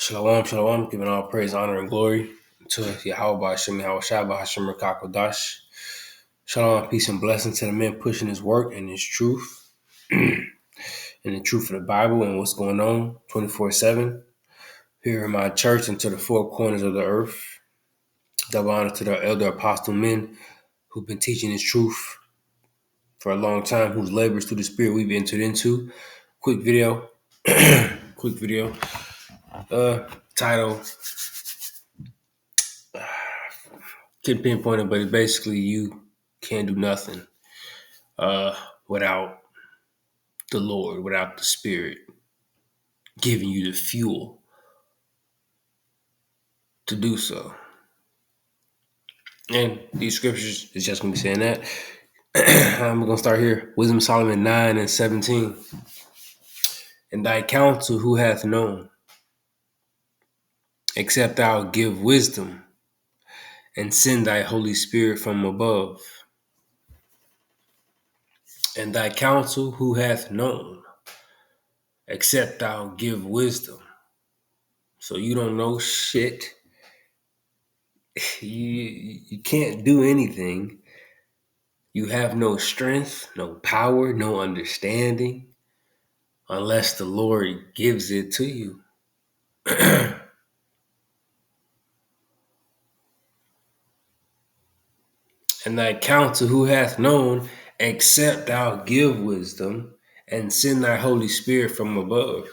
Shalom, shalom, giving all praise, honor, and glory to YAHAWASHI, BAHASHAM, Kodash. Shalom, peace, and blessing to the men pushing his work and his truth, and the truth of the Bible and what's going on 24/7 here in my church and to the four corners of the earth. Double honor to the elder apostle men who've been teaching his truth for a long time, whose labors through the spirit we've entered into. Quick video. quick video. Title. Can't pinpoint it, but it's basically you can't do nothing without the Lord, without the Spirit giving you the fuel to do so. And these scriptures is just going to be saying that. I'm going to start here. Wisdom of Solomon 9:17. And thy counsel who hath known, except thou give wisdom and send thy Holy Spirit from above. And thy counsel who hath known, except thou give wisdom. So you don't know shit. You can't do anything. You have no strength, no power, no understanding unless the Lord gives it to you. And thy counsel who hath known, except thou give wisdom and send thy Holy Spirit from above.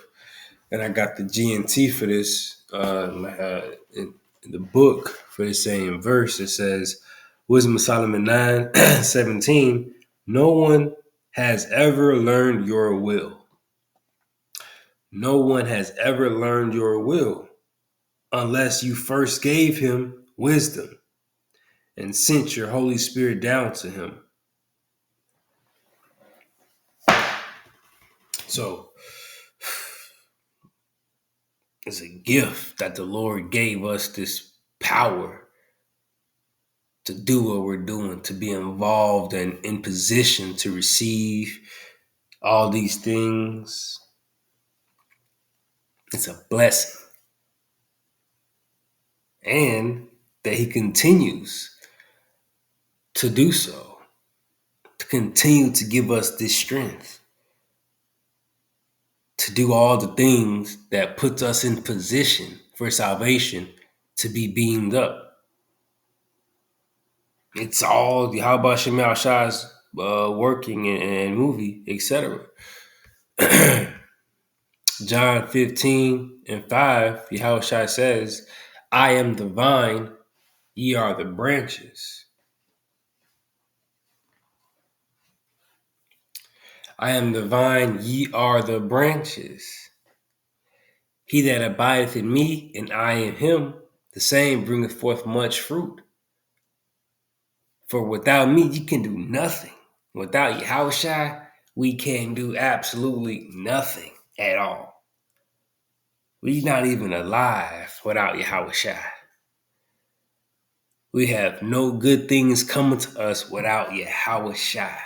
And I got the GNT for this in the book for the same verse. It says, Wisdom of Solomon 9:17, no one has ever learned your will. No one has ever learned your will unless you first gave him wisdom and sent your Holy Spirit down to him. So it's a gift that the Lord gave us, this power to do what we're doing, to be involved and in position to receive all these things. It's a blessing. And that he continues to do so, to continue to give us this strength to do all the things that puts us in position for salvation to be beamed up. It's all YAHAWASHI's working and movie, etc. John 15:5, Yahawashi says, I am the vine, ye are the branches. I am the vine, ye are the branches. He that abideth in me, and I in him, the same bringeth forth much fruit. For without me, you can do nothing. Without Yahawashi, we can do absolutely nothing at all. We're not even alive without Yahawashi. We have no good things coming to us without Yahawashi.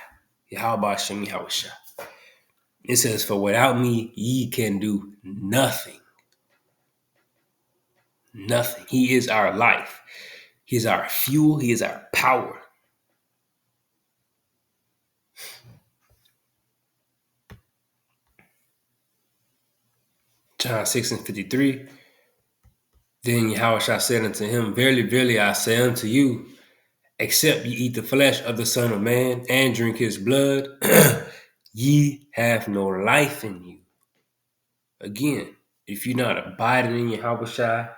YAHAWASHI, Yahawashi. It says, for without me, ye can do nothing. Nothing. He is our life. He is our fuel. He is our power. John 6:53. Then Yahawashi said unto him, verily, verily, I say unto you, except ye eat the flesh of the Son of Man and drink his blood, ye have no life in you. Again, if you're not abiding in Yahawashi,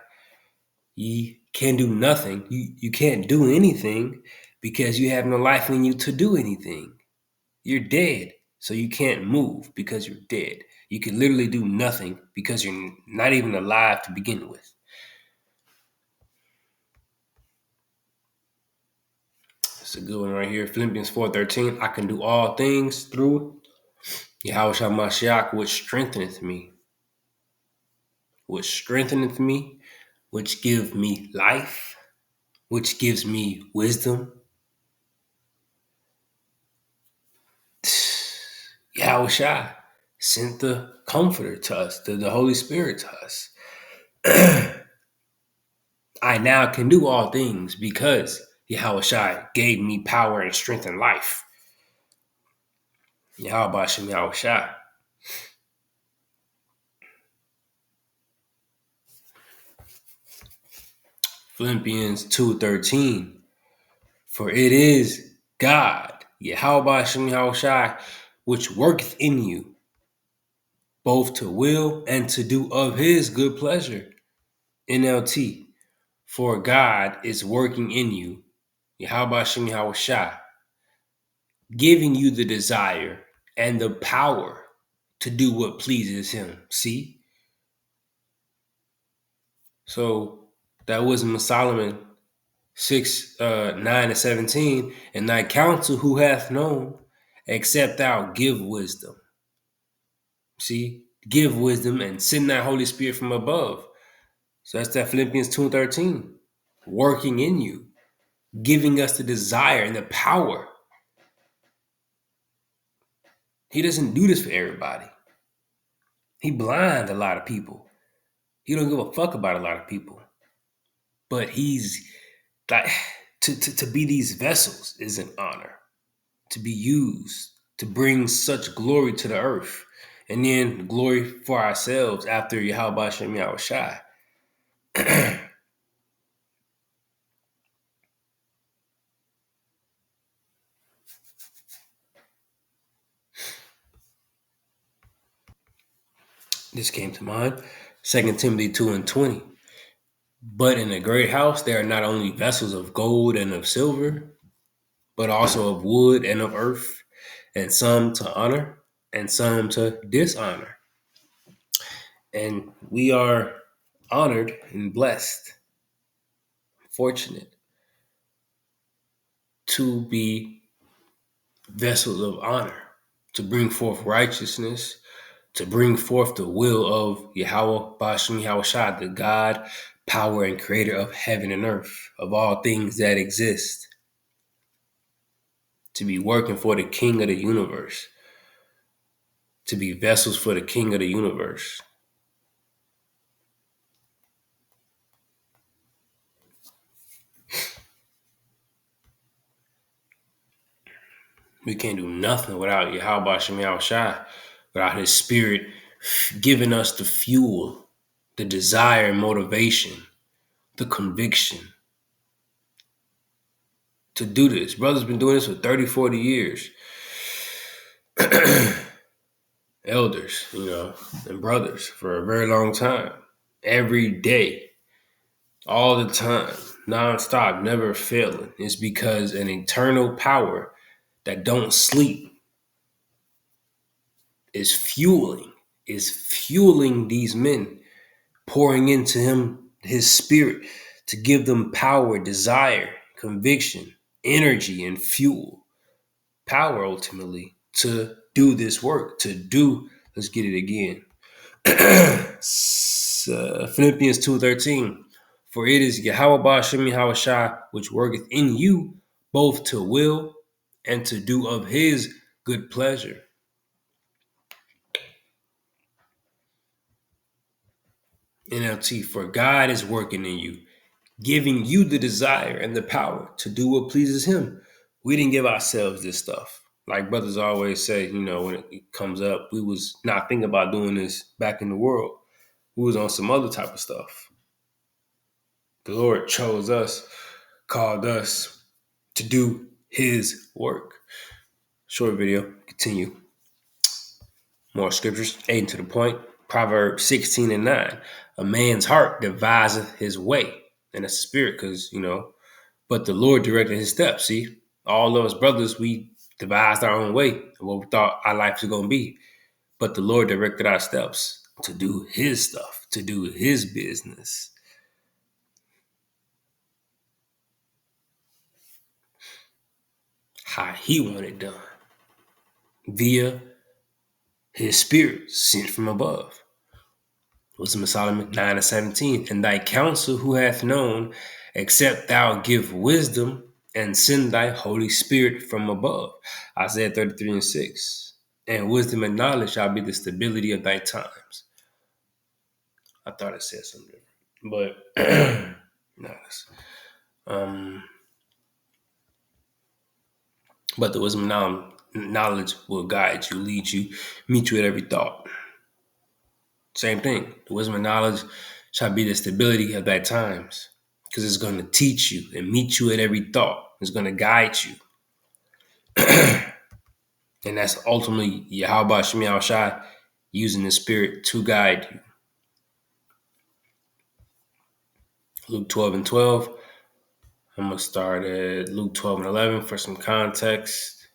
ye can do nothing. You can't do anything because you have no life in you to do anything. You're dead, so you can't move because you're dead. You can literally do nothing because you're not even alive to begin with. It's a good one right here. Philippians 4:13. I can do all things through Yahawashi Mashiach, which strengtheneth me. Which strengtheneth me, which gives me life, which gives me wisdom. Yahawashi sent the Comforter to us, the Holy Spirit to us. I now can do all things because Yahawashi gave me power and strength and life. YAHAWASHI, YAHAWASHI. Philippians 2:13. For it is God, YAHAWASHI, YAHAWASHI, which worketh in you, both to will and to do of his good pleasure. NLT. For God is working in you, YAHAWASHI, YAHAWASHI, giving you the desire and the power to do what pleases him. See? So that wisdom of Solomon 9-17, and thy counsel who hath known, except thou give wisdom. See? Give wisdom and send thy Holy Spirit from above. So that's that Philippians 2:13. Working in you, giving us the desire and the power. He doesn't do this for everybody. He blinds a lot of people. He don't give a fuck about a lot of people. But he's like, to be these vessels is an honor. To be used to bring such glory to the earth. And then glory for ourselves after YAHAWASHI, YAHAWASHI. This came to mind. 2 Timothy 2:20. But in a great house there are not only vessels of gold and of silver, but also of wood and of earth, and some to honor and some to dishonor. And we are honored and blessed, fortunate to be vessels of honor, to bring forth righteousness, to bring forth the will of Yahweh, BAHASHAM, YAHAWASHI, the God, power, and creator of heaven and earth, of all things that exist, to be working for the King of the universe, to be vessels for the King of the universe. We can't do nothing without YAHWASHI, YAHWASHI, without his spirit giving us the fuel, the desire and motivation, the conviction to do this. Brother's been doing this for 30, 40 years. Elders, and brothers for a very long time. Every day, all the time, nonstop, never failing. It's because an eternal power that don't sleep is fueling these men, pouring into him his spirit to give them power, desire, conviction, energy, and fuel. Power ultimately to do this work, let's get it again. Philippians 2:13. For it is YAHWASHI, YAHAWASHI, which worketh in you both to will and to do of his good pleasure. NLT, for God is working in you, giving you the desire and the power to do what pleases him. We didn't give ourselves this stuff. Like brothers always say, when it comes up, we was not thinking about doing this back in the world. We was on some other type of stuff. The Lord chose us, called us to do his work. Short video, continue. More scriptures, 8 to the point. Proverbs 16:9. A man's heart deviseth his way. And that's the spirit, because, but the Lord directed his steps. See, all of us brothers, we devised our own way of what we thought our life was going to be. But the Lord directed our steps to do his stuff, to do his business. How he wanted it done. Via his spirit sent from above. Wisdom of Solomon 9:17. And thy counsel who hath known, except thou give wisdom and send thy Holy Spirit from above. Isaiah 33:6. And wisdom and knowledge shall be the stability of thy times. I thought it said something different. But no, um, but the wisdom of knowledge will guide you, lead you, meet you at every thought. Same thing. The wisdom of knowledge shall be the stability of thy times, because it's going to teach you and meet you at every thought. It's going to guide you. And that's ultimately YAHAWASHI using the Spirit to guide you. Luke 12 and 12. I'm going to start at Luke 12 and 11 for some context.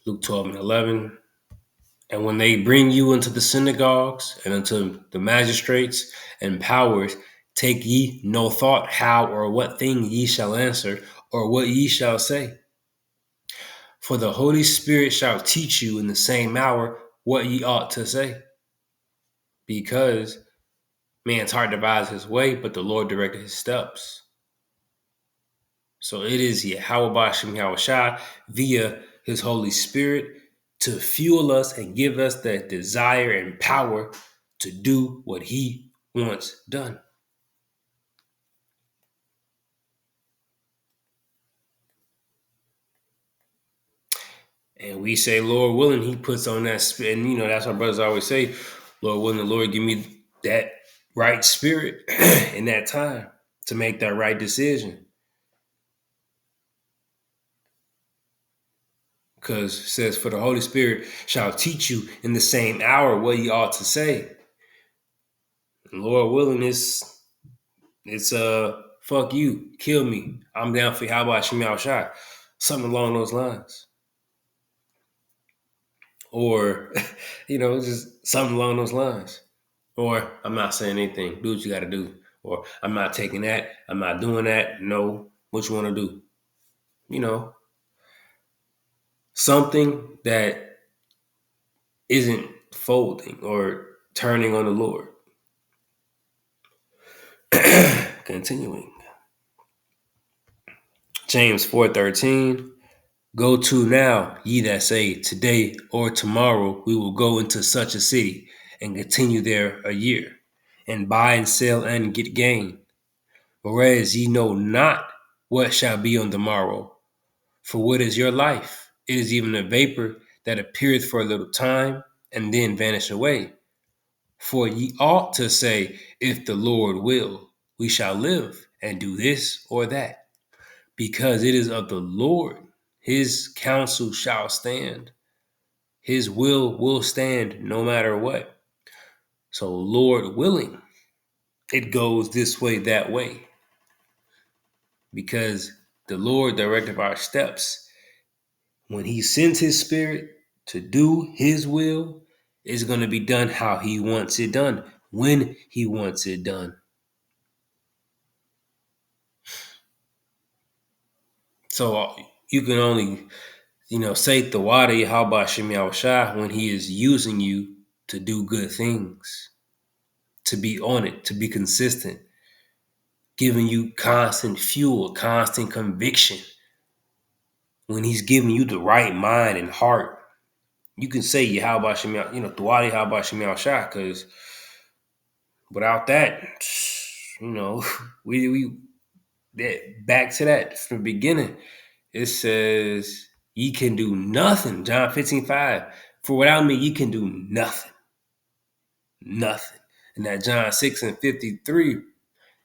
Luke 12 and 11. And when they bring you into the synagogues and unto the magistrates and powers, take ye no thought how or what thing ye shall answer, or what ye shall say. For the Holy Spirit shall teach you in the same hour what ye ought to say. Because man's heart divides his way, but the Lord directed his steps. So it is YAHAWASHI via his Holy Spirit to fuel us and give us that desire and power to do what he wants done. And we say, Lord willing, he puts on that spirit. And, that's what brothers always say, Lord willing, the Lord give me that right spirit in that time to make that right decision. Because it says, for the Holy Spirit shall teach you in the same hour what you ought to say. And Lord willing, it's fuck you, kill me. I'm down for how about Shemal Shai? Something along those lines. Or, just something along those lines. Or I'm not saying anything. Do what you gotta do. Or I'm not taking that. I'm not doing that. No. What you wanna do? Something that isn't folding or turning on the Lord. Continuing. James 4:13. Go to now, ye that say, today or tomorrow we will go into such a city and continue there a year, and buy and sell and get gain. Whereas ye know not what shall be on the morrow. For what is your life? It is even a vapor that appeareth for a little time and then vanish away. For ye ought to say, if the Lord will, we shall live and do this or that. Because it is of the Lord, his counsel shall stand. His will stand no matter what. So, Lord willing, it goes this way, that way. Because the Lord directed our steps. When he sends his spirit to do his will, it's going to be done how he wants it done, when he wants it done. So you can only, say the water, how about YAHAWASHI, when he is using you to do good things, to be on it, to be consistent, giving you constant fuel, constant conviction. When he's giving you the right mind and heart, you can say YAHAWASHI, Thwadi YAHAWASHI, because without that, we that back to that from the beginning. It says ye can do nothing. John 15:5. For without me, ye can do nothing. Nothing. And that John 6:53,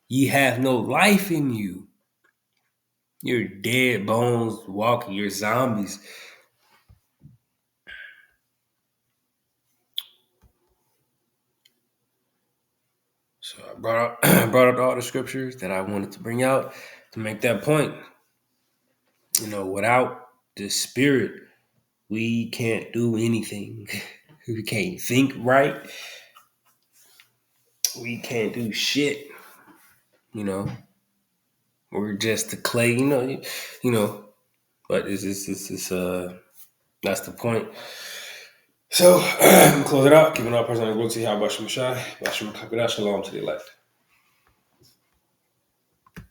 ye have no life in you. You're dead bones walking, you're zombies. So I brought up all the scriptures that I wanted to bring out to make that point. Without the spirit, we can't do anything. We can't think right. We can't do shit. We're just the clay. But it's that's the point. So close it out. Giving all personal growth to YAHAWASHI. Shalom to their life.